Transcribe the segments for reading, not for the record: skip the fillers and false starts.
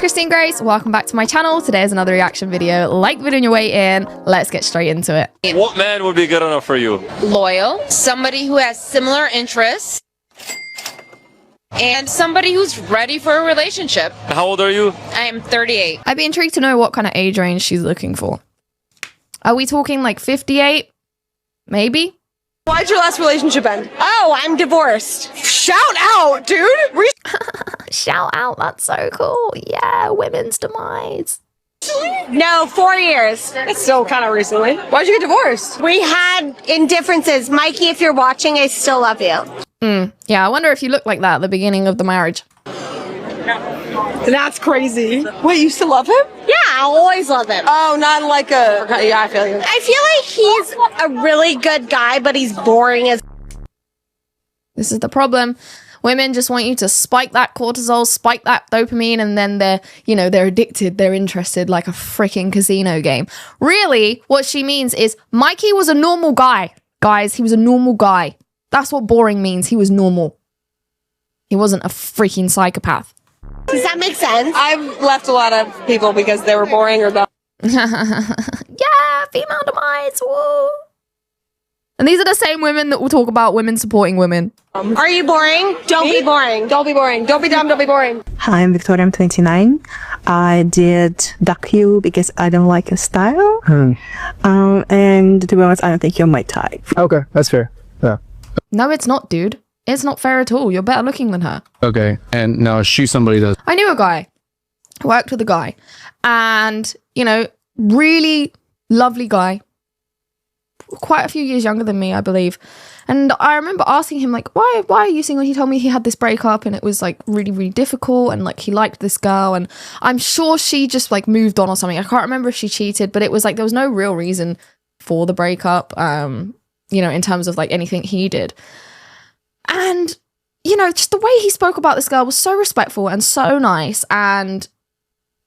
Christine Grace, welcome back to my channel. Today is another reaction video. Like the video on your way in, let's get straight into it. What man would be good enough for you? Loyal, somebody who has similar interests, and somebody who's ready for a relationship. How old are you? I am 38. I'd be intrigued to know what kind of age range she's looking for. Are we talking like 58? Maybe? Why'd your last relationship end? Oh, I'm divorced. Shout out, dude! Shout out, that's so cool. Yeah, women's demise. No, 4 years. It's still kind of recently. Why'd you get divorced? We had indifferences. Mikey, if you're watching, I still love you. Yeah, I wonder if you look like that at the beginning of the marriage. That's crazy. Wait, you still love him? Yeah, I'll always love him. Oh, not like a... Yeah, I feel you. I feel like he's a really good guy, but he's boring as... This is the problem. Women just want you to spike that cortisol, spike that dopamine, and then they're addicted, they're interested like a freaking casino game. Really, what she means is Mikey was a normal guy. Guys, he was a normal guy. That's what boring means. He was normal. He wasn't a freaking psychopath. Does that make sense? I've left a lot of people because they were boring or dumb. Yeah, female demise. Whoa. And these are the same women that will talk about women supporting women. Are you boring? Don't be boring. Don't be boring. Don't be dumb. Don't be boring. Hi, I'm Victoria. I'm 29. I did duck you because I don't like your style. And to be honest, I don't think you're my type. Okay, that's fair. Yeah. No, it's not, dude. It's not fair at all. You're better looking than her. Okay, and now she's somebody that... I knew a guy. Worked with a guy. And, really lovely guy. Quite a few years younger than me, I believe. And I remember asking him, like, why are you single? He told me he had this breakup and it was, like, really, really difficult. And, like, he liked this girl. And I'm sure she just, like, moved on or something. I can't remember if she cheated. But it was, like, there was no real reason for the breakup, in terms of, like, anything he did. And, just the way he spoke about this girl was so respectful and so nice and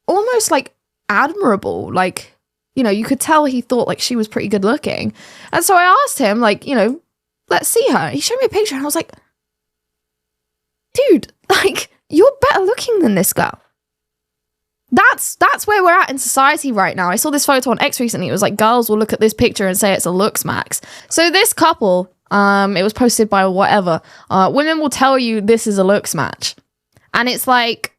almost, like, admirable. Like, you could tell he thought like she was pretty good looking. And so I asked him, like, let's see her. He showed me a picture and I was like, dude, like, you're better looking than this girl. That's where we're at in society right now. I saw this photo on X recently. It was like girls will look at this picture and say it's a looks max. So this couple, it was posted by whatever. Women will tell you this is a looks match. And it's like,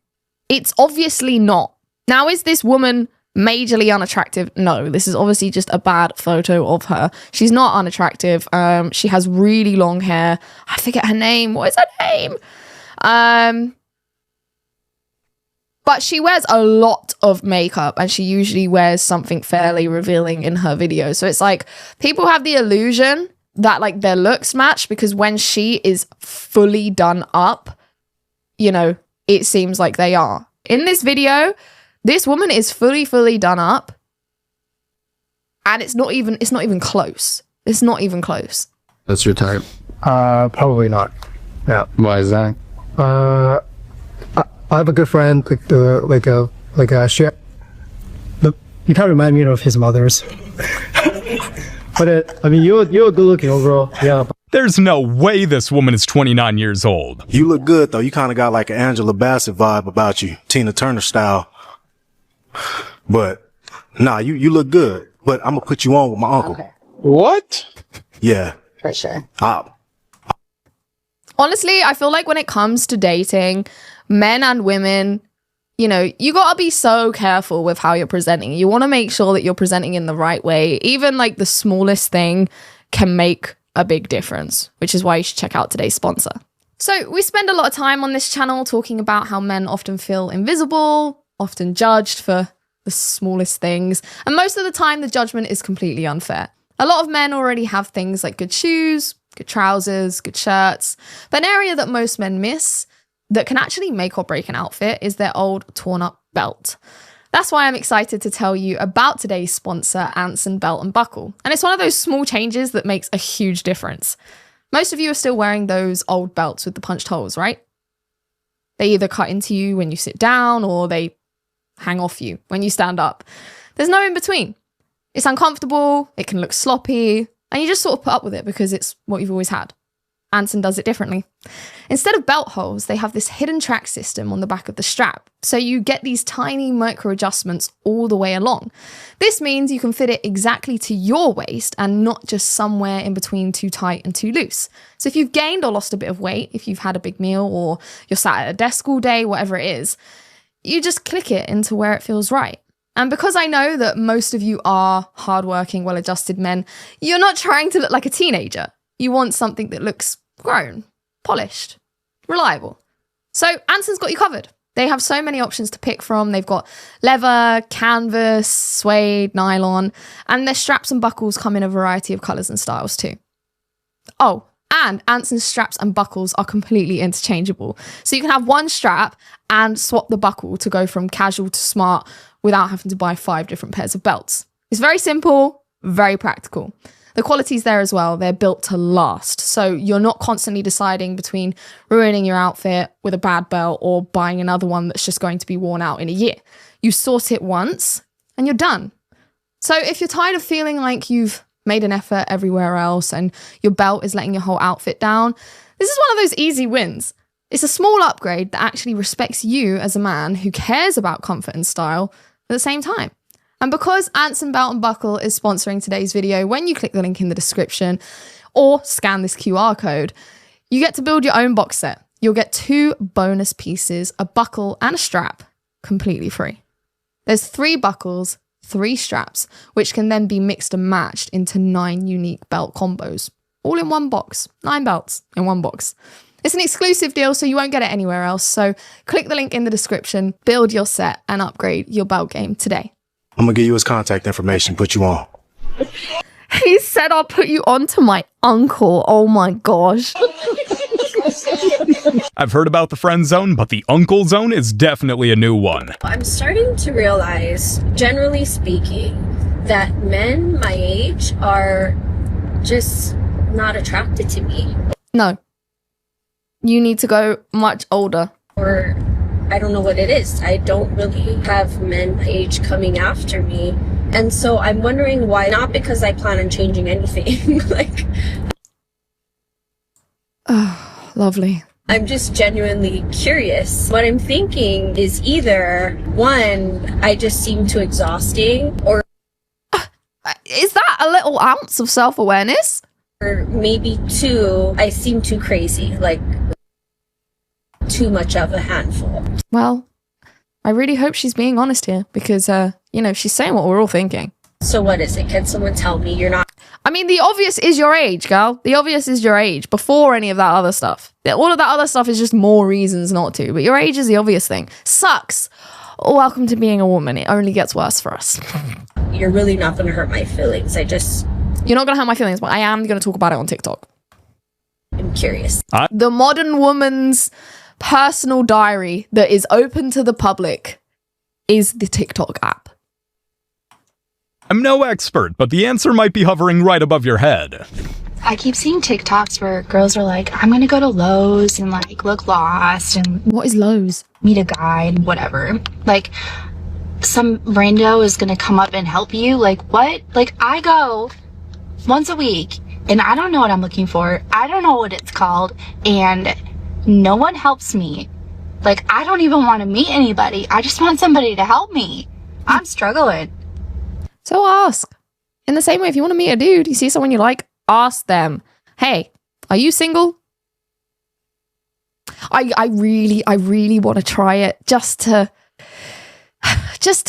it's obviously not. Now, is this woman majorly unattractive? No, this is obviously just a bad photo of her. She's not unattractive. She has really long hair. I forget her name. What is her name? But she wears a lot of makeup and she usually wears something fairly revealing in her videos. So it's like people have the illusion that like their looks match because when she is fully done up, it seems like they are. In this video, this woman is fully done up and it's not even close. It's not even close. That's your type? Probably not. Yeah. Why is that? I have a good friend, you kind of remind me of his mother's. But you're a good-looking overall. Yeah. There's no way this woman is 29 years old. You look good though. You kind of got like an Angela Bassett vibe about you, Tina Turner style. But nah, you look good. But I'm gonna put you on with my uncle. Okay. What? Yeah. For sure. Honestly, I feel like when it comes to dating, men and women, you gotta be so careful with how you're presenting. You want to make sure that you're presenting in the right way. Even like the smallest thing can make a big difference, which is why you should check out today's sponsor. So we spend a lot of time on this channel talking about how men often feel invisible, often judged for the smallest things. And most of the time, the judgment is completely unfair. A lot of men already have things like good shoes, good trousers, good shirts. But an area that most men miss that can actually make or break an outfit is their old torn up belt. That's why I'm excited to tell you about today's sponsor, Anson Belt and Buckle. And it's one of those small changes that makes a huge difference. Most of you are still wearing those old belts with the punched holes, right? They either cut into you when you sit down or they hang off you when you stand up. There's no in between. It's uncomfortable, it can look sloppy, and you just sort of put up with it because it's what you've always had. Anson does it differently. Instead of belt holes, they have this hidden track system on the back of the strap. So you get these tiny micro adjustments all the way along. This means you can fit it exactly to your waist and not just somewhere in between too tight and too loose. So if you've gained or lost a bit of weight, if you've had a big meal or you're sat at a desk all day, whatever it is, you just click it into where it feels right. And because I know that most of you are hardworking, well-adjusted men, you're not trying to look like a teenager. You want something that looks grown, polished, reliable. So Anson's got you covered. They have so many options to pick from. They've got leather, canvas, suede, nylon, and their straps and buckles come in a variety of colours and styles too. Oh, and Anson's straps and buckles are completely interchangeable. So you can have one strap and swap the buckle to go from casual to smart without having to buy 5 different pairs of belts. It's very simple, very practical. The quality's there as well. They're built to last. So you're not constantly deciding between ruining your outfit with a bad belt or buying another one that's just going to be worn out in a year. You sort it once and you're done. So if you're tired of feeling like you've made an effort everywhere else and your belt is letting your whole outfit down, this is one of those easy wins. It's a small upgrade that actually respects you as a man who cares about comfort and style at the same time. And because Anson Belt and Buckle is sponsoring today's video, when you click the link in the description or scan this QR code, you get to build your own box set. You'll get 2 bonus pieces, a buckle and a strap, completely free. There's 3 buckles, 3 straps, which can then be mixed and matched into 9 unique belt combos, all in one box. 9 belts in one box. It's an exclusive deal, so you won't get it anywhere else. So click the link in the description, build your set and upgrade your belt game today. I'm gonna give you his contact information, put you on. He said I'll put you on to my uncle. Oh my gosh. I've heard about the friend zone, but the uncle zone is definitely a new one. I'm starting to realize, generally speaking, that men my age are just not attracted to me. No. You need to go much older. Or I don't know what it is. I don't really have men my age coming after me. And so I'm wondering why. Not because I plan on changing anything. Oh, lovely. I'm just genuinely curious. What I'm thinking is either, 1, I just seem too exhausting, or is that a little ounce of self-awareness? Or maybe 2, I seem too crazy, like too much of a handful. Well, I really hope she's being honest here because, she's saying what we're all thinking. So what is it? Can someone tell me you're not? I mean, the obvious is your age, girl. The obvious is your age before any of that other stuff. All of that other stuff is just more reasons not to, but your age is the obvious thing. Sucks. Welcome to being a woman. It only gets worse for us. You're really not going to hurt my feelings. You're not going to hurt my feelings, but I am going to talk about it on TikTok. I'm curious. The modern woman's personal diary that is open to the public is the TikTok app. I'm no expert, but the answer might be hovering right above your head. I keep seeing TikToks where girls are like, I'm gonna go to Lowe's and look lost and... What is Lowe's? Meet a guy and whatever. Some rando is gonna come up and help you. What? I go once a week and I don't know what I'm looking for. I don't know what it's called and no one helps me. I don't even want to meet anybody. I just want somebody to help me. I'm struggling. So ask. In the same way, if you want to meet a dude, you see someone you like, ask them, hey, are you single? I really want to try it just to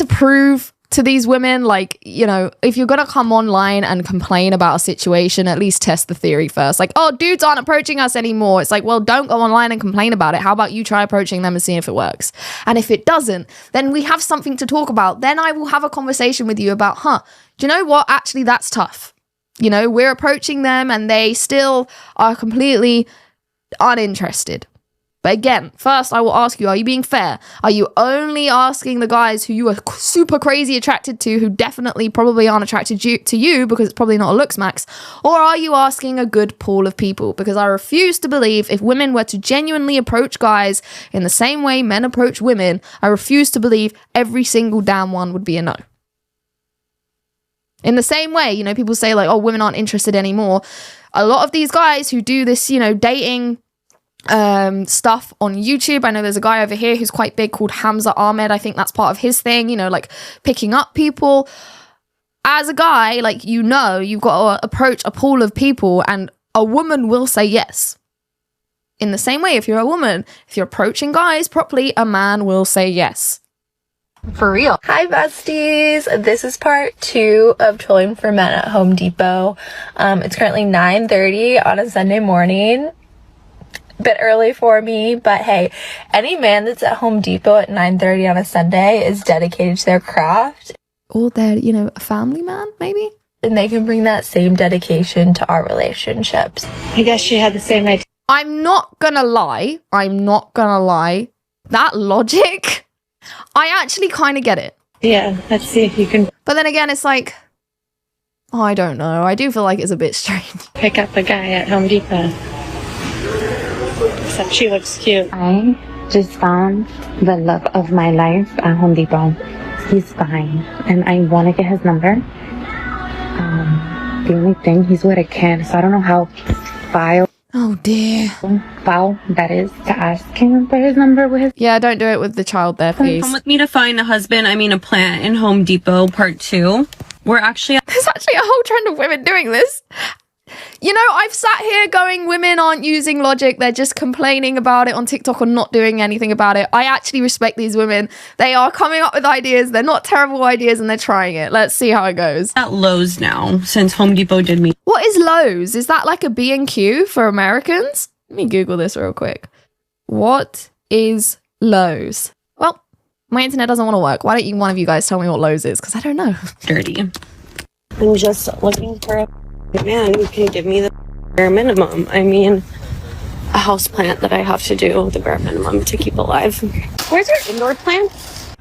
prove to these women, if you're going to come online and complain about a situation, at least test the theory first. Dudes aren't approaching us anymore. It's well, don't go online and complain about it. How about you try approaching them and see if it works? And if it doesn't, then we have something to talk about. Then I will have a conversation with you about, do you know what? Actually, that's tough. We're approaching them and they still are completely uninterested. But again, first I will ask you, are you being fair? Are you only asking the guys who you are super crazy attracted to, who definitely probably aren't attracted to you because it's probably not a looks max? Or are you asking a good pool of people? Because I refuse to believe if women were to genuinely approach guys in the same way men approach women, I refuse to believe every single damn one would be a no. In the same way, people say women aren't interested anymore. a lot of these guys who do this, you know, dating stuff on YouTube. I know there's a guy over here who's quite big called Hamza Ahmed. I think that's part of his thing, you know, like picking up people. As a guy, like, you know, you've got to approach a pool of people and a woman will say yes. In the same way, if you're a woman, if you're approaching guys properly, a man will say yes. For real. Hi besties, this is part 2 of trolling for men at Home Depot. It's currently 9:30 on a Sunday morning. Bit early for me, but hey, any man that's at Home Depot at 9:30 on a Sunday is dedicated to their craft. Or they're, you know, a family man, maybe? And they can bring that same dedication to our relationships. I guess she had the same idea. I'm not gonna lie. That logic, I actually kind of get it. Yeah, let's see if you can But then again, it's like, oh, I don't know. I do feel like it's a bit strange. pick up a guy at Home Depot. Except she looks cute. I just found the love of my life at Home Depot. He's fine, and I want to get his number. The only thing, he's with a kid, so I don't know how foul that is to ask him for his number with his. Yeah, don't do it with the child there, please. Come with me to find a husband, a plant in Home Depot, part 2. There's actually a whole trend of women doing this. You know, I've sat here going, women aren't using logic. They're just complaining about it on TikTok or not doing anything about it. I actually respect these women. They are coming up with ideas. They're not terrible ideas and they're trying it. Let's see how it goes. at Lowe's now, since Home Depot did me. What is Lowe's? Is that like a B&Q for Americans? Let me Google this real quick. What is Lowe's? Well, my internet doesn't want to work. Why don't one of you guys tell me what Lowe's is? Because I don't know. Dirty. I'm just looking for a man who can give me the bare minimum. I mean, a house plant that I have to do the bare minimum to keep alive. Where's your indoor plant?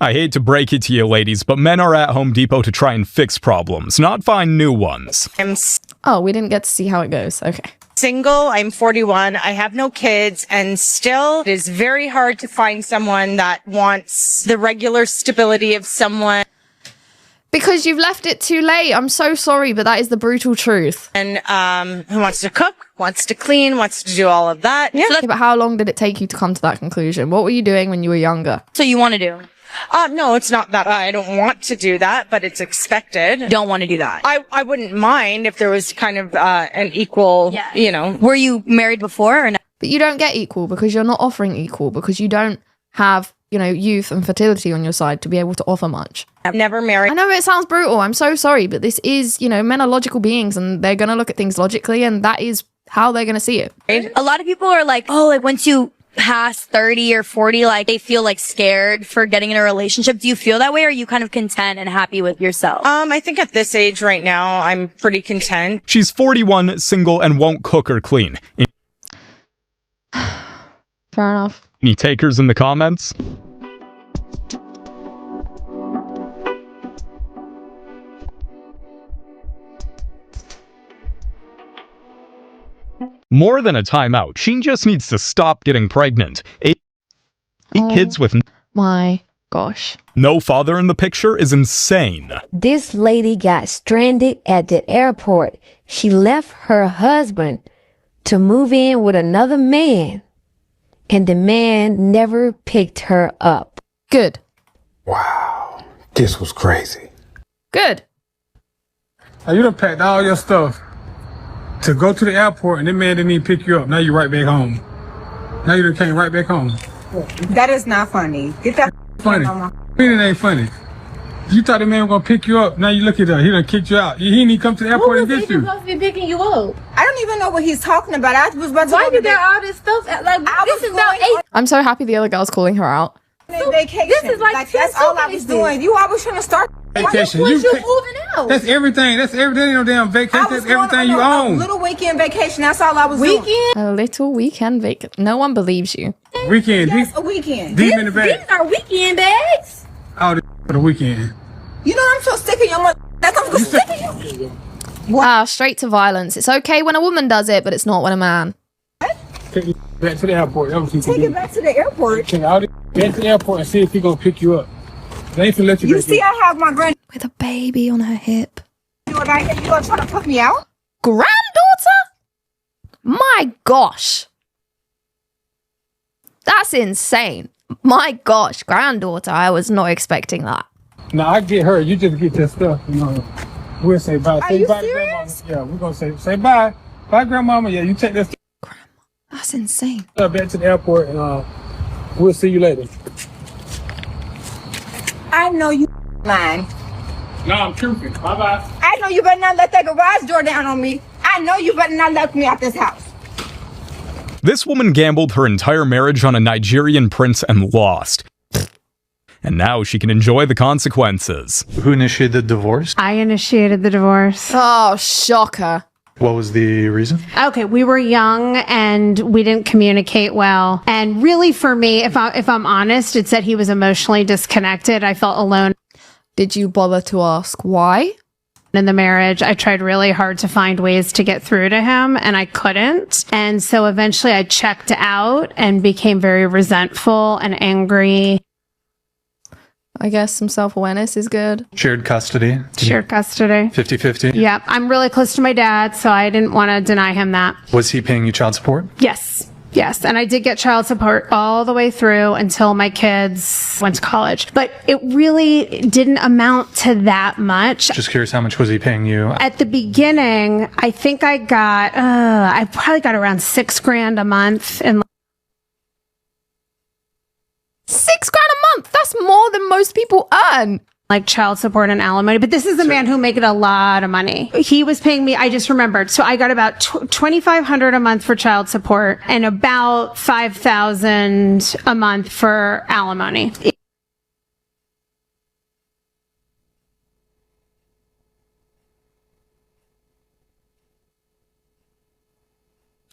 I hate to break it to you ladies, but men are at Home Depot to try and fix problems, not find new ones. Oh, we didn't get to see how it goes. Okay. Single, I'm 41, I have no kids, and still it is very hard to find someone that wants the regular stability of someone. Because you've left it too late. I'm so sorry, but that is the brutal truth. And who wants to cook, wants to clean, wants to do all of that. Yeah. Okay, but how long did it take you to come to that conclusion? What were you doing when you were younger? So you want to do? No, it's not that I don't want to do that, but it's expected. Don't want to do that. I wouldn't mind if there was kind of an equal, you know. Were you married before or not? But you don't get equal because you're not offering equal because you don't have, you know, youth and fertility on your side to be able to offer much. I've never married. I know it sounds brutal. I'm so sorry, but this is, you know, men are logical beings and they're going to look at things logically and that is how they're going to see it. A lot of people are like, oh, like once you pass 30 or 40, like they feel like scared for getting in a relationship. Do you feel that way or are you kind of content and happy with yourself? I think at this age right now, I'm pretty content. She's 41, single, and won't cook or clean. Fair enough. Any takers in the comments? More than a timeout, she just needs to stop getting pregnant. Eight kids with my gosh. No father in the picture is insane. This lady got stranded at the airport. She left her husband to move in with another man, and the man never picked her up. Good. Wow, this was crazy. Good. Now you done packed all your stuff to go to the airport and that man didn't even pick you up. Now you right back home. Now you done came right back home. That is not funny. Get that funny. I mean, it ain't funny. You thought the man was gonna pick you up. Now you look at that. He done kicked you out. He didn't even come to the airport and get you. Supposed to be picking you up? I don't even know what he's talking about. I was about to. Why did there all this stuff? Like this is about 8. I'm so happy the other girl's calling her out. Vacation. This is like that's all I was doing. You always trying to start vacation. Why you moving out? That's everything. That's everything. No damn vacation. That's everything you own. A little weekend vacation. That's all I was doing. A little weekend vacation. No one believes you. Weekend. Yes, a weekend. Deep in the bag. These are weekend bags. Oh, this for the weekend. You know I'm so sick of your mother. That's I'm sick of you. Ah, straight to violence. It's okay when a woman does it, but it's not when a man. Take it back to the airport. Take it back to the airport. Take it back to the airport and see if he's gonna pick you up. They ain't finna let you. You see, I have my grand with a baby on her hip. You gonna try to put me out? Granddaughter? My gosh. That's insane. My gosh, granddaughter, I was not expecting that. Now I get her. You just get your stuff. You know, we'll say bye. Are Say you bye serious? to grandmama. Yeah, we're gonna say bye. Bye, grandmama. Yeah, you take this That's insane. back to the airport, and we'll see you later. I know you lying. No, I'm truthing. Bye bye. I know you better not let that garage door down on me. I know you better not let me out this house. This woman gambled her entire marriage on a Nigerian prince and lost. And now she can enjoy the consequences. Who initiated the divorce? I initiated the divorce. Oh, shocker. What was the reason? Okay, we were young and we didn't communicate well. And really for me, if I'm honest, it's that he was emotionally disconnected. I felt alone. Did you bother to ask why? In the marriage, I tried really hard to find ways to get through to him and I couldn't. And so eventually I checked out and became very resentful and angry. I guess some self-awareness is good. Shared custody. Shared custody. 50-50. Yep. I'm really close to my dad, so I didn't want to deny him that. Was he paying you child support? Yes. Yes. And I did get child support all the way through until my kids went to college. But it really didn't amount to that much. Just curious, how much was he paying you? At the beginning, I think I probably got around $6,000 a month. And $6,000 a month. That's more than most people earn. Like child support and alimony. But this is a man who made a lot of money. He was paying me, I just remembered. So I got about $2,500 a month for child support and about $5,000 a month for alimony.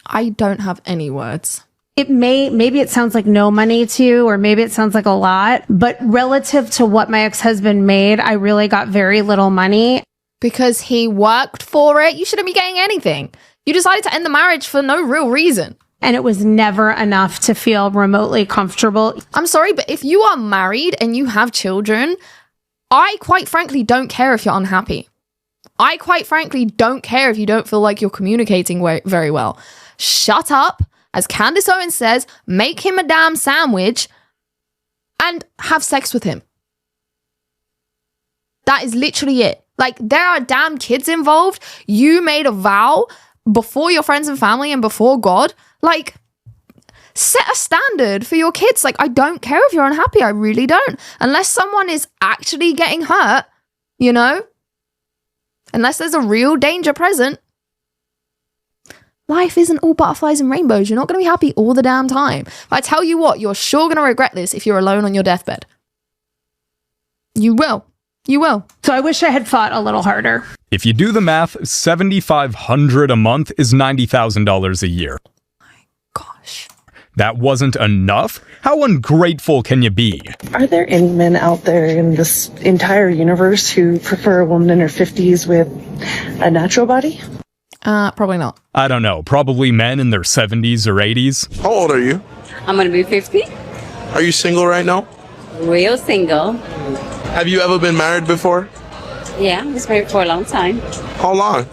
I don't have any words. Maybe it sounds like no money to you, or maybe it sounds like a lot, but relative to what my ex-husband made, I really got very little money. Because he worked for it. You shouldn't be getting anything. You decided to end the marriage for no real reason. And it was never enough to feel remotely comfortable. I'm sorry, but if you are married and you have children, I quite frankly don't care if you're unhappy. I quite frankly don't care if you don't feel like you're communicating very well. Shut up. As Candace Owens says, make him a damn sandwich and have sex with him. That is literally it. Like, there are damn kids involved. You made a vow before your friends and family and before God. Like, set a standard for your kids. Like, I don't care if you're unhappy. I really don't. Unless someone is actually getting hurt, you know? Unless there's a real danger present. Life isn't all butterflies and rainbows. You're not going to be happy all the damn time. But I tell you what, you're sure going to regret this if you're alone on your deathbed. You will. You will. So I wish I had fought a little harder. If you do the math, $7,500 a month is $90,000 a year. Oh my gosh. That wasn't enough? How ungrateful can you be? Are there any men out there in this entire universe who prefer a woman in her 50s with a natural body? Probably not. I don't know. Probably men in their 70s or 80s. How old are you? I'm gonna be 50. Are you single right now? Real single. Have you ever been married before? Yeah, I was married for a long time. How long?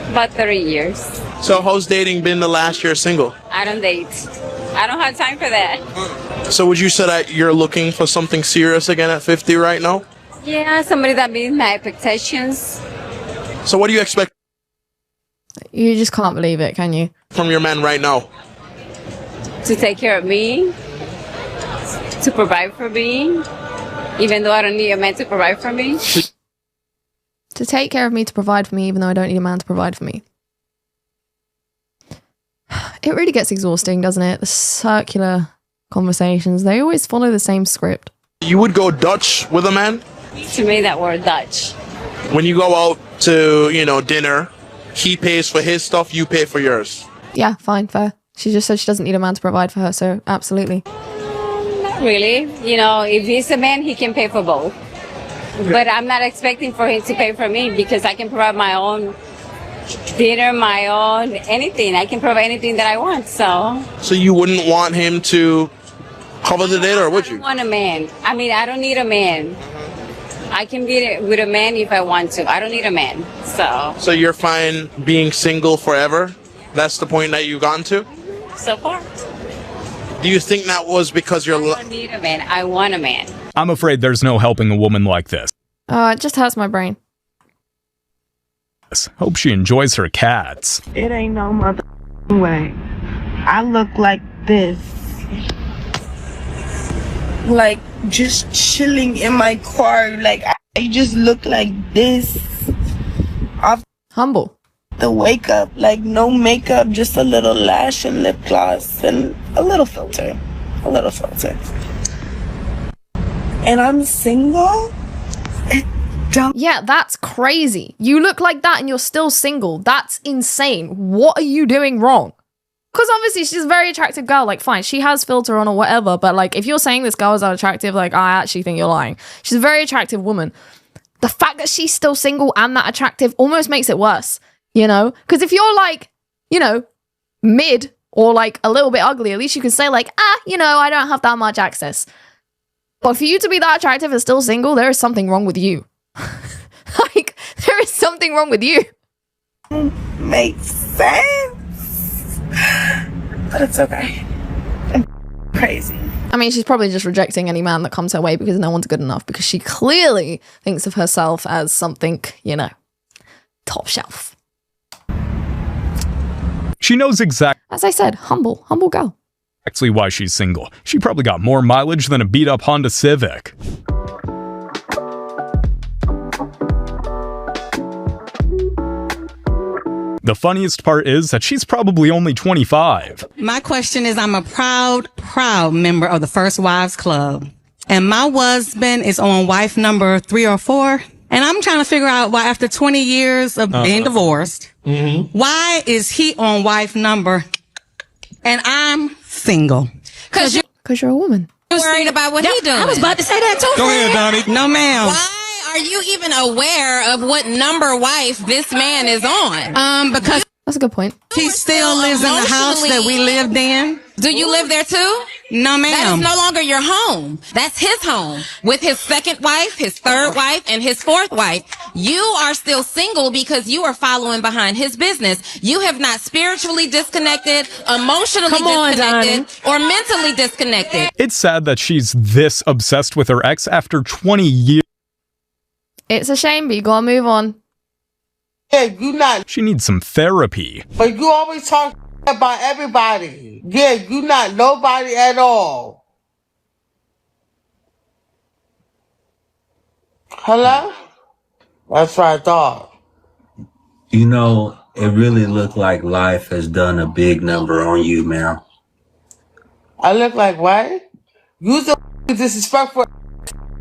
About 30 years. So how's dating been the last year single? I don't date. I don't have time for that. So would you say that you're looking for something serious again at 50 right now? Yeah, somebody that meets my expectations. So what do you expect You just can't believe it, can you? from your man right now? To take care of me. To provide for me. Even though I don't need a man to provide for me. To take care of me, to provide for me, even though I don't need a man to provide for me. It really gets exhausting, doesn't it? The circular conversations, they always follow the same script. You would go Dutch with a man? To me, that word Dutch. When you go out to, dinner, he pays for his stuff, you pay for yours. Yeah, fine, fair. She just said she doesn't need a man to provide for her, so absolutely. Not really. If he's a man, he can pay for both. Okay. But I'm not expecting for him to pay for me because I can provide my own dinner, my own anything. I can provide anything that I want, so. So you wouldn't want him to cover the date, or would you? I don't want a man. I don't need a man. I can be with a man if I want to. I don't need a man, so. So you're fine being single forever? That's the point that you've gotten to? So far. Do you think that was because you're... I don't need a man. I want a man. I'm afraid there's no helping a woman like this. It just hurts my brain. Hope she enjoys her cats. It ain't no mother way. I look like this. Like, just chilling in my car. Like, I just look like this. Humble. The wake up, like, no makeup, just a little lash and lip gloss and a little filter. A little filter. And I'm single? Yeah, that's crazy. You look like that and you're still single. That's insane. What are you doing wrong? Because obviously she's a very attractive girl. Like, fine, she has filter on or whatever. But, like, if you're saying this girl is unattractive, like, I actually think you're lying. She's a very attractive woman. The fact that she's still single and that attractive almost makes it worse, you know? Because if you're, like, you know, mid or, like, a little bit ugly, at least you can say, like, you know, I don't have that much access. But for you to be that attractive and still single, there is something wrong with you. Like, there is something wrong with you. Makes sense. But it's okay. I'm crazy. I mean, she's probably just rejecting any man that comes her way because no one's good enough, because she clearly thinks of herself as something, you know, top shelf. She knows exactly, as I said, humble girl. Actually, why she's single. She probably got more mileage than a beat-up Honda Civic. The funniest part is that she's probably only 25. My question is, I'm a proud member of the First Wives Club. And my husband is on wife number 3 or 4. And I'm trying to figure out why after 20 years of being divorced, why is he on wife number and I'm single? Because you're a woman. Worried about what he doing. I was about to say that too. Go ahead, Donnie. No, ma'am. Why are you even aware of what number wife this man is on? Because that's a good point. He still lives in the house that we lived in. Do you live there too? No, ma'am. That is no longer your home. That's his home. With his second wife, his third wife, and his fourth wife. You are still single because you are following behind his business. You have not spiritually disconnected, emotionally disconnected, or mentally disconnected. It's sad that she's this obsessed with her ex after 20 years. It's a shame, but you gotta move on. Yeah, you not. She needs some therapy. But you always talk about everybody. Yeah, you not nobody at all. Hello? That's what I thought. You know, it really looked like life has done a big number on you, ma'am. I look like what? You's a disrespectful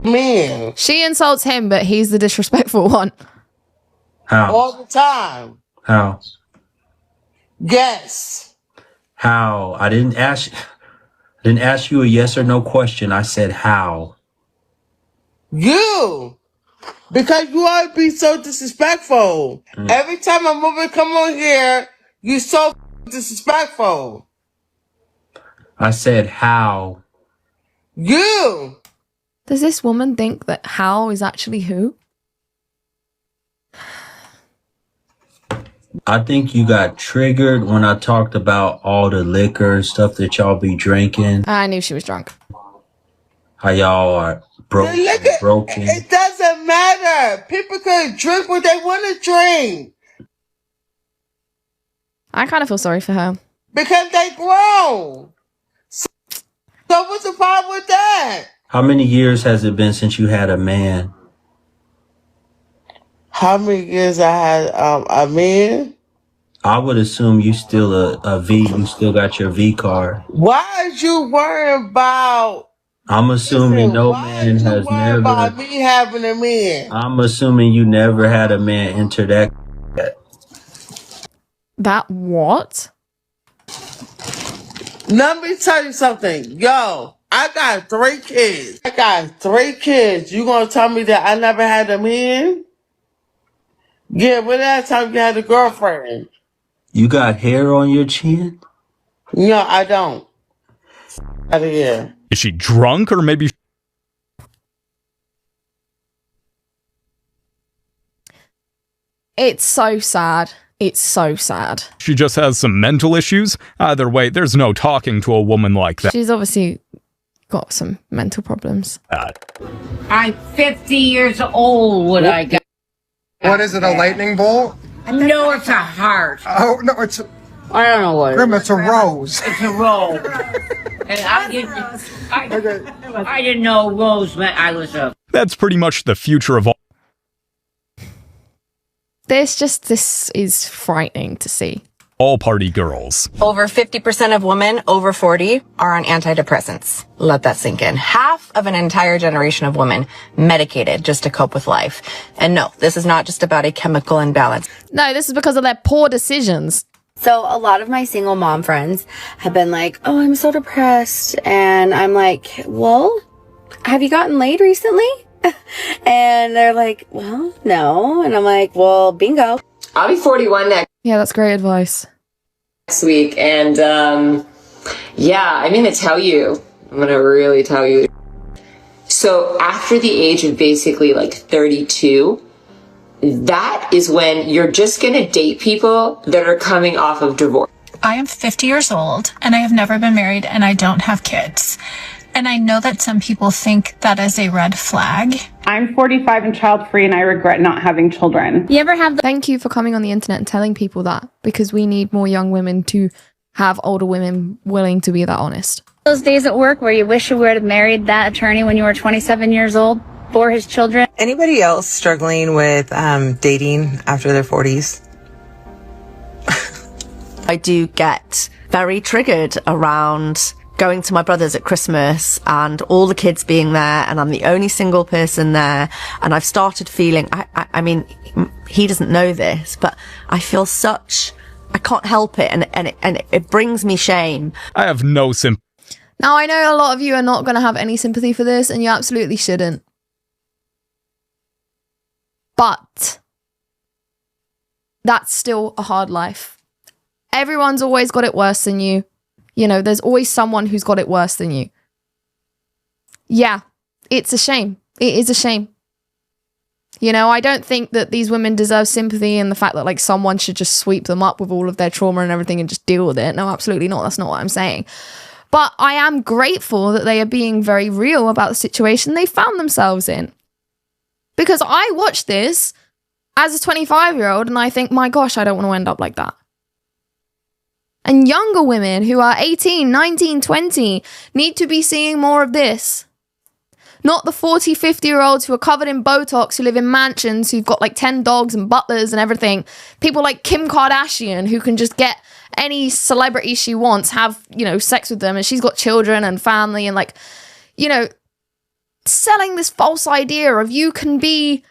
man. She insults him, but he's the disrespectful one. How? All the time. How? Yes. How? I didn't ask you a yes or no question. I said how. You. Because you always be so disrespectful. Every time a woman come on here, you so disrespectful. I said how. You. Does this woman think that Hal is actually who? I think you got triggered when I talked about all the liquor and stuff that y'all be drinking. I knew she was drunk. How y'all are broken. It doesn't matter. People can drink what they want to drink. I kind of feel sorry for her. Because they grown. So what's the problem with that? How many years has it been since you had a man? How many years I had a man? I would assume you still a V. You still got your V card. Why is you worrying about? I'm assuming no man has never. About me having a man. I'm assuming you never had a man enter that. That what? Let me tell you something, yo. I got 3 kids. You gonna tell me that I never had a man? Yeah, when that time you had a girlfriend? You got hair on your chin? No, I don't. Out of here. Is she drunk or maybe? It's so sad It's so sad. She just has some mental issues. Either way, there's no talking to a woman like that. She's obviously got some mental problems. I'm 50 years old when I got. What is it, a lightning bolt? No, it's a heart. Oh, no, it's a... I don't know what. Grim, it's a rose. It's a rose. And I didn't know rose meant I was a. That's pretty much the future of all. This is frightening to see. All party girls. Over 50% of women over 40 are on antidepressants. Let that sink in. Half of an entire generation of women medicated just to cope with life. And no, this is not just about a chemical imbalance. No, this is because of their poor decisions. So a lot of my single mom friends have been like, oh, I'm so depressed. And I'm like, well, have you gotten laid recently? And they're like, well, no. And I'm like, well, bingo. I'll be 41 next Yeah, that's great advice. week. And yeah, I'm going to tell you. I'm going to really tell you. So after the age of basically like 32, that is when you're just going to date people that are coming off of divorce. I am 50 years old and I have never been married and I don't have kids. And I know that some people think that is a red flag. I'm 45 and child-free and I regret not having children. You ever have... Thank you for coming on the internet and telling people that, because we need more young women to have older women willing to be that honest. Those days at work where you wish you would have married that attorney when you were 27 years old for his children. Anybody else struggling with dating after their 40s? I do get very triggered around going to my brother's at Christmas and all the kids being there and I'm the only single person there, and I've started feeling, I mean, he doesn't know this, but I feel such, I can't help it, and it brings me shame. I have no sympathy. Now, I know a lot of you are not going to have any sympathy for this, and you absolutely shouldn't. But that's still a hard life. Everyone's always got it worse than you. You know, there's always someone who's got it worse than you. Yeah, it's a shame. It is a shame. You know, I don't think that these women deserve sympathy and the fact that, like, someone should just sweep them up with all of their trauma and everything and just deal with it. No, absolutely not. That's not what I'm saying. But I am grateful that they are being very real about the situation they found themselves in. Because I watched this as a 25-year-old and I think, my gosh, I don't want to end up like that. And younger women who are 18, 19, 20 need to be seeing more of this. Not the 40, 50-year-olds who are covered in Botox, who live in mansions, who've got like 10 dogs and butlers and everything. People like Kim Kardashian, who can just get any celebrity she wants, have, you know, sex with them, and she's got children and family, and like, you know, selling this false idea of you can be,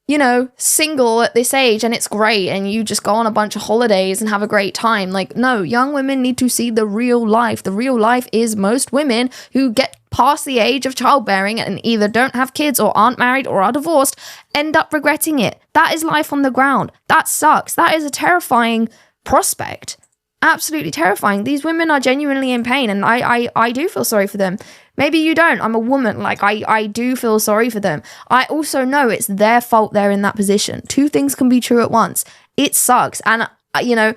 you know, single at this age and it's great and you just go on a bunch of holidays and have a great time. Like, no, young women need to see the real life. The real life is most women who get past the age of childbearing and either don't have kids or aren't married or are divorced end up regretting it. That is life on the ground. That sucks. That is a terrifying prospect. Absolutely terrifying. These women are genuinely in pain, and I do feel sorry for them. Maybe you don't. I'm a woman. Like, I do feel sorry for them. I also know it's their fault they're in that position. Two things can be true at once. It sucks. And, you know,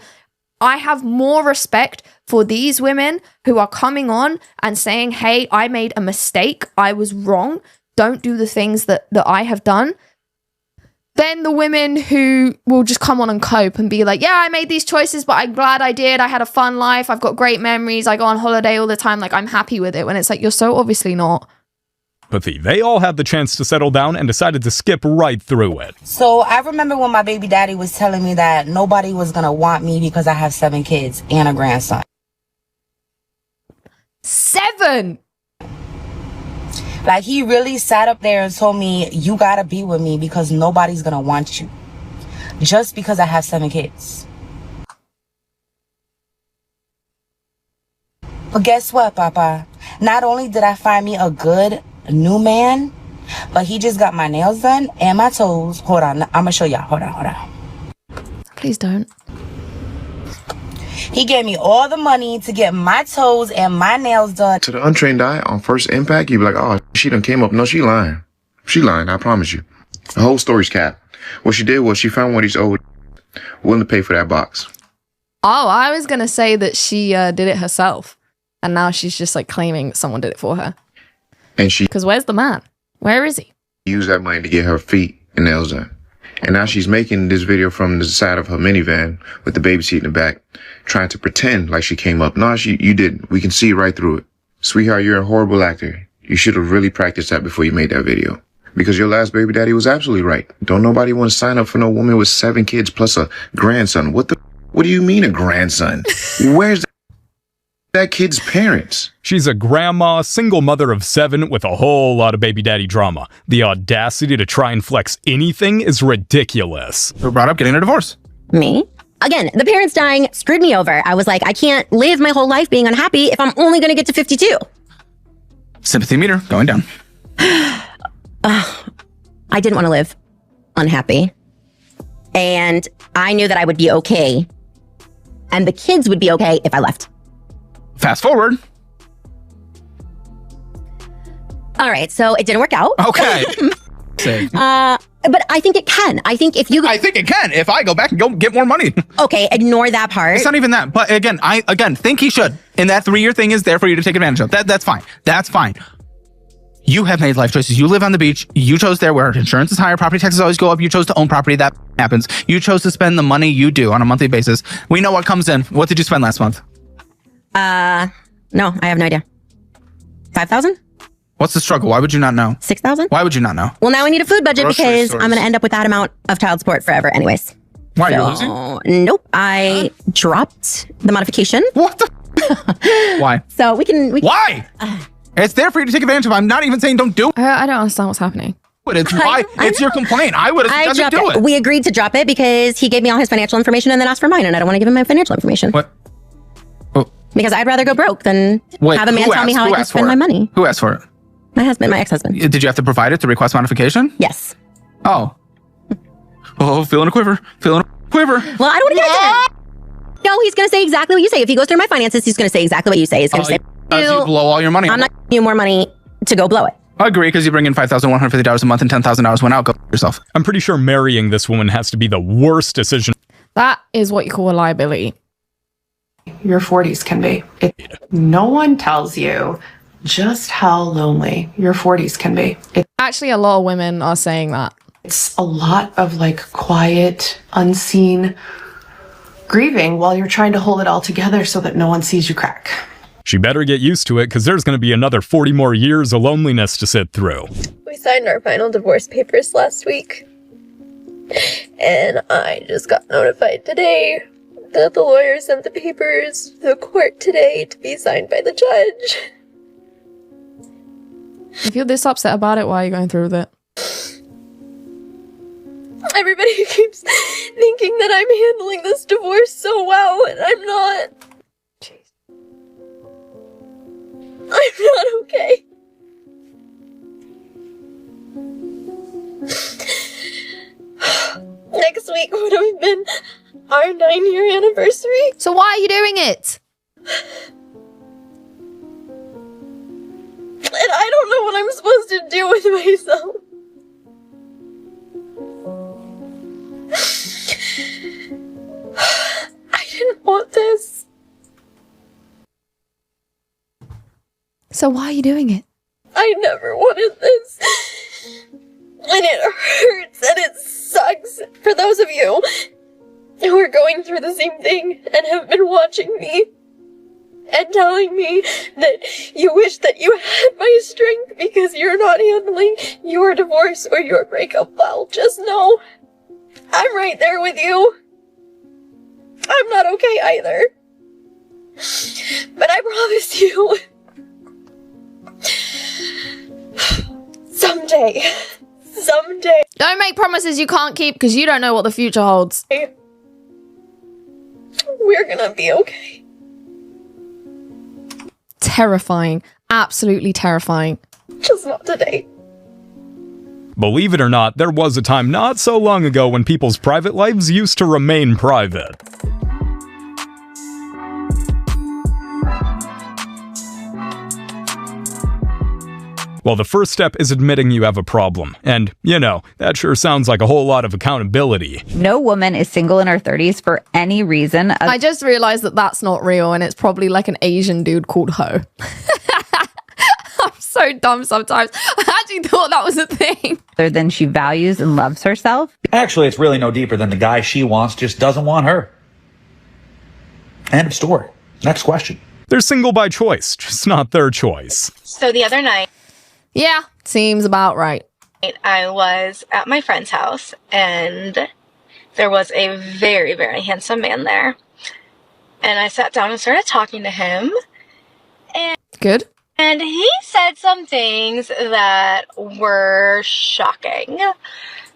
I have more respect for these women who are coming on and saying, hey, I made a mistake. I was wrong. Don't do the things that I have done. Then the women who will just come on and cope and be like, yeah, I made these choices, but I'm glad I did. I had a fun life. I've got great memories. I go on holiday all the time. Like, I'm happy with it. When it's like, you're so obviously not. They all had the chance to settle down and decided to skip right through it. So I remember when my baby daddy was telling me that nobody was going to want me because I have 7 kids and a grandson. 7! Like, he really sat up there and told me, you gotta be with me because nobody's gonna want you. Just because I have 7 kids. But guess what, Papa? Not only did I find me a good new man, but he just got my nails done and my toes. Hold on, I'm gonna show y'all. Hold on. Please don't. He gave me all the money to get my toes and my nails done. To the untrained eye, on first impact, you'd be like, oh, she done came up. No, she lying. She lying, I promise you. The whole story's cap. What she did was she found one of these old willing to pay for that box. Oh, I was going to say that she did it herself. And now she's just like claiming someone did it for her. And she Because where's the man? Where is he? used that money to get her feet and nails done. And now she's making this video from the side of her minivan with the baby seat in the back, trying to pretend like she came up. No, you didn't. We can see right through it. Sweetheart, you're a horrible actor. You should have really practiced that before you made that video. Because your last baby daddy was absolutely right. Don't nobody want to sign up for no woman with 7 kids plus a grandson. What do you mean a grandson? Where's that kid's parents? She's a grandma, single mother of 7 with a whole lot of baby daddy drama. The audacity to try and flex anything is ridiculous. Who brought up getting a divorce? Me? Again, the parents dying screwed me over. I was like, I can't live my whole life being unhappy if I'm only going to get to 52. Sympathy meter going down. I didn't want to live unhappy. And I knew that I would be okay. And the kids would be okay if I left. Fast forward. All right, so it didn't work out. Okay. But I think it can. I think if it can. If I go back and go get more money. Okay, ignore that part. It's not even that. But again, I think he should. And that 3-year thing is there for you to take advantage of. That's fine. That's fine. You have made life choices. You live on the beach. You chose there where insurance is higher. Property taxes always go up. You chose to own property. That happens. You chose to spend the money you do on a monthly basis. We know what comes in. What did you spend last month? No, I have no idea. 5,000? What's the struggle? Why would you not know? 6,000? Why would you not know? Well, now I need a food budget Grocery because stores. I'm going to end up with that amount of child support forever anyways. Why, you're losing? Nope. I dropped the modification. What the? Why? So we can. Why? It's there for you to take advantage of. I'm not even saying don't do it. I don't understand what's happening. But it's why. It's your complaint. I would have suggested do it. We agreed to drop it because he gave me all his financial information and then asked for mine, and I don't want to give him my financial information. What? Oh. Because I'd rather go broke than have a man tell me how I can spend my money. Who asked for it? My husband, my ex-husband. Did you have to provide it to request modification? Yes. Oh. Oh, feeling a quiver. Feeling a quiver. Well, I don't want to get into it. No, he's going to say exactly what you say. If he goes through my finances, he's going to say exactly what you say. He's going to say, you blow all your money. I'm not giving you more money to go blow it. I agree, because you bring in $5,150 a month and $10,000 went out. Go yourself. I'm pretty sure marrying this woman has to be the worst decision. That is what you call a liability. Your 40s can be. No one tells you just how lonely your 40s can be. Actually, a lot of women are saying that. It's a lot of like quiet, unseen grieving while you're trying to hold it all together so that no one sees you crack. She better get used to it, because there's going to be another 40 more years of loneliness to sit through. We signed our final divorce papers last week. And I just got notified today that the lawyer sent the papers to the court today to be signed by the judge. If you're this upset about it, why are you going through with it? Everybody keeps thinking that I'm handling this divorce so well, and I'm not. I'm not okay. Next week would have been our 9-year anniversary. So why are you doing it? And I don't know what I'm supposed to do with myself. I didn't want this. So why are you doing it? I never wanted this. And it hurts and it sucks for those of you who are going through the same thing and have been watching me and telling me that you wish that you had my strength because you're not handling your divorce or your breakup well. Just know I'm right there with you. I'm not okay either. But I promise you, someday. Don't make promises you can't keep, because you don't know what the future holds. We're gonna be okay. Terrifying. Absolutely terrifying. Just not today. Believe it or not, there was a time not so long ago when people's private lives used to remain private. Well, the first step is admitting you have a problem. And, you know, that sure sounds like a whole lot of accountability. No woman is single in her 30s for any reason. I just realized that that's not real, and it's probably like an Asian dude called Ho. I'm so dumb sometimes. I actually thought that was a thing. Other than she values and loves herself. Actually, it's really no deeper than the guy she wants just doesn't want her. End of story. Next question. They're single by choice, just not their choice. So the other night, yeah, seems about right. I was at my friend's house, and there was a very, very handsome man there. And I sat down and started talking to him. And good. And he said some things that were shocking.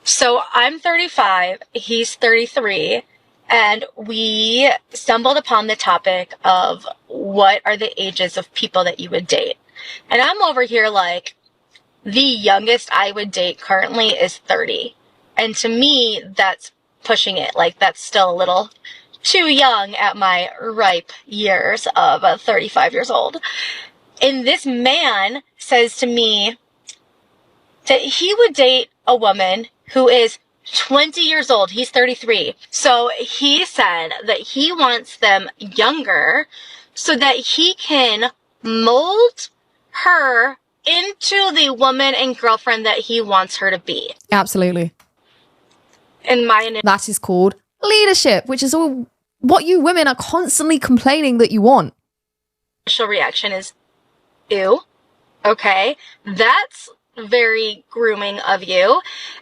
So I'm 35, he's 33, and we stumbled upon the topic of what are the ages of people that you would date. And I'm over here like, the youngest I would date currently is 30. And to me, that's pushing it. Like, that's still a little too young at my ripe years of 35 years old. And this man says to me that he would date a woman who is 20 years old. He's 33. So he said that he wants them younger so that he can mold her into the woman and girlfriend that he wants her to be. Absolutely. And that is called leadership, which is all what you women are constantly complaining that you want. Initial reaction is, ew, okay, that's very grooming of you.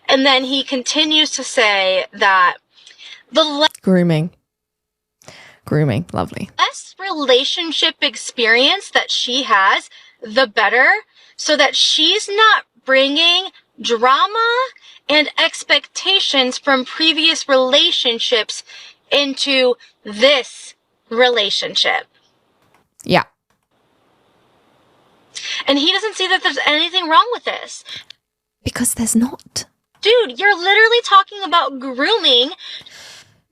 And then he continues to say that the grooming, lovely. less relationship experience that she has, the better, so that she's not bringing drama and expectations from previous relationships into this relationship. Yeah. And he doesn't see that there's anything wrong with this. Because there's not. Dude, you're literally talking about grooming.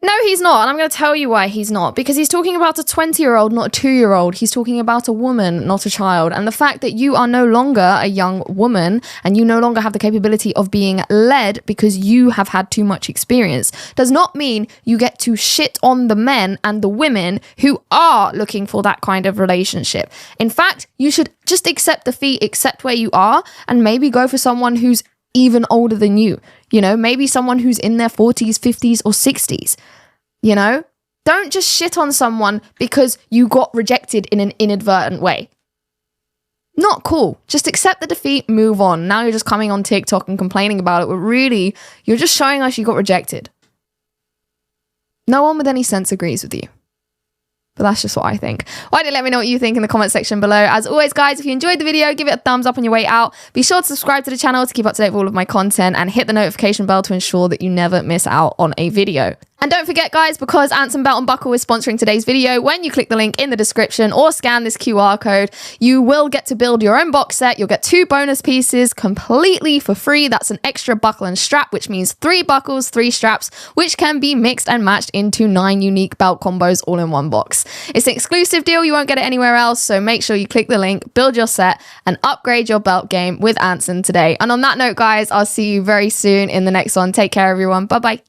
No, he's not. And I'm going to tell you why he's not. Because he's talking about a 20-year-old, not a 2-year-old. He's talking about a woman, not a child. And the fact that you are no longer a young woman and you no longer have the capability of being led because you have had too much experience does not mean you get to shit on the men and the women who are looking for that kind of relationship. In fact, you should just accept defeat, accept where you are, and maybe go for someone who's even older than you. You know, maybe someone who's in their 40s, 50s, or 60s. You know, don't just shit on someone because you got rejected in an inadvertent way. Not cool. Just accept the defeat, move on. Now you're just coming on TikTok and complaining about it, but really, you're just showing us you got rejected. No one with any sense agrees with you. But that's just what I think. Why don't you let me know what you think in the comment section below. As always, guys, if you enjoyed the video, give it a thumbs up on your way out. Be sure to subscribe to the channel to keep up to date with all of my content and hit the notification bell to ensure that you never miss out on a video. And don't forget, guys, because Anson Belt and Buckle is sponsoring today's video, when you click the link in the description or scan this QR code, you will get to build your own box set. You'll get 2 bonus pieces completely for free. That's an extra buckle and strap, which means 3 buckles, 3 straps, which can be mixed and matched into 9 unique belt combos all in one box. It's an exclusive deal. You won't get it anywhere else. So make sure you click the link, build your set, and upgrade your belt game with Anson today. And on that note, guys, I'll see you very soon in the next one. Take care, everyone. Bye-bye.